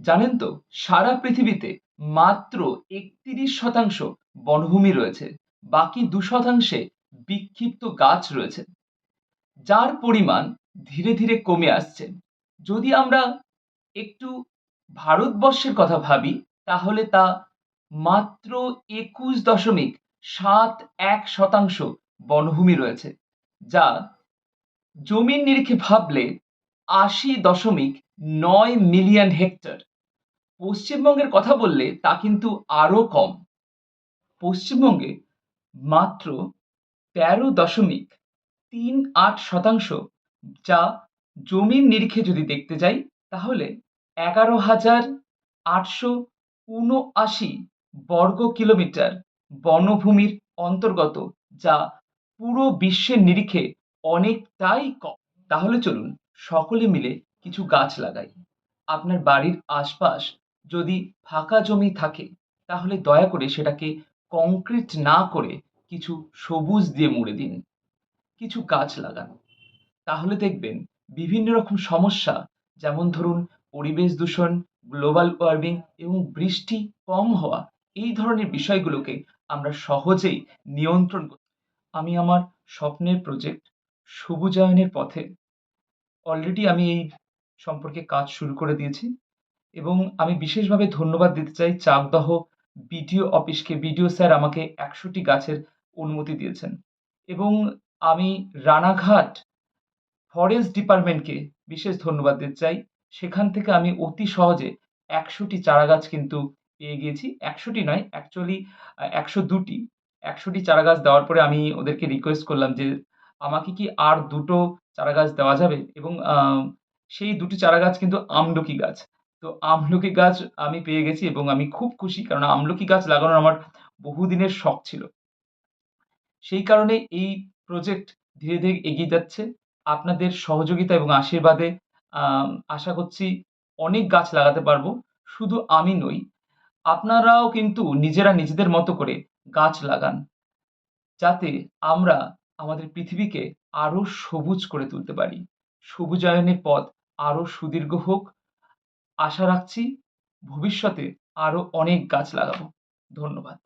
জানেন তো, সারা পৃথিবীতে মাত্র ৩১% বনভূমি রয়েছে, বাকি ২% বিক্ষিপ্ত গাছ রয়েছে, যার পরিমাণ ধীরে ধীরে কমে আসছে। যদি আমরা একটু ভারতবর্ষের কথা ভাবি, তাহলে তা মাত্র ২১.৭১% বনভূমি রয়েছে, যা জমির নিরিখে ভাবলে ৮০.৯ মিলিয়ন হেক্টর। পশ্চিমবঙ্গের কথা বললে তা কিন্তু আরো কম। পশ্চিমবঙ্গে মাত্র ১৩.৩৮%, যা জমির নিরিখে যদি দেখতে যাই তাহলে ১১,৮৭৯ বর্গ কিলোমিটার বনভূমির অন্তর্গত, যা পুরো বিশ্বের নিরিখে অনেকটাই কম। তাহলে চলুন সকলে মিলে কিছু গাছ লাগাই। আপনার বাড়ির আশপাশ যদি ফাঁকা জমি থাকে, তাহলে দয়া করে সেটাকে কংক্রিট না করে কিছু সবুজ দিয়ে মুড়ে দিন। কিছু গাছ লাগান। তাহলে দেখবেন বিভিন্ন রকম সমস্যা, যেমন ধরুন পরিবেশ দূষণ, গ্লোবাল ওয়ার্মিং এবং বৃষ্টি কম হওয়া, এই ধরনের বিষয়গুলোকে আমরা সহজেই নিয়ন্ত্রণ করতে। আমি আমার স্বপ্নের প্রজেক্ট সবুজায়নের পথে অলরেডি আমি এই সম্পর্কে কাজ শুরু করে দিয়েছি, এবং আমি বিশেষভাবে ধন্যবাদ দিতে চাই চাকদহ বিডিও অফিসকে। বিডিও স্যার আমাকে ১০০টি গাছের অনুমতি দিয়েছেন, এবং আমি রানাঘাট ফরেস্ট ডিপার্টমেন্টকে বিশেষ ধন্যবাদ দিতে চাই। সেখান থেকে আমি অতি সহজে ১০০টি চারাগাছ কিন্তু পেয়ে গিয়েছি। ১০০টি নয়, অ্যাকচুয়ালি ১০২টি। ১০০টি চারাগাছ দেওয়ার পরে আমি ওদেরকে রিকোয়েস্ট করলাম যে আমাকে কি আর ২ টো চারাগাছ দেওয়া যাবে? এবং সেই ২ টি চারাগাছ কিন্তু আমলকি গাছ। তো আমলকি গাছ আমি পেয়ে গেছি এবং আমি খুব খুশি, কারণ আমলকি গাছ লাগানোর আমার বহুদিনের শখ ছিল। সেই কারণে এই প্রজেক্ট ধীরে ধীরে এগিয়ে যাচ্ছে। আপনাদের সহযোগিতা এবং আশীর্বাদে আশা করছি অনেক গাছ লাগাতে পারবো। শুধু আমি নই, আপনারাও কিন্তু নিজেরা নিজেদের মতো করে গাছ লাগান, যাতে আমরা আমাদের পৃথিবীকে আরো সবুজ করে তুলতে পারি। সবুজায়নের পথ আরো সুদীর্ঘ হোক। আশা রাখছি ভবিষ্যতে আরো অনেক গাছ লাগাবো। ধন্যবাদ।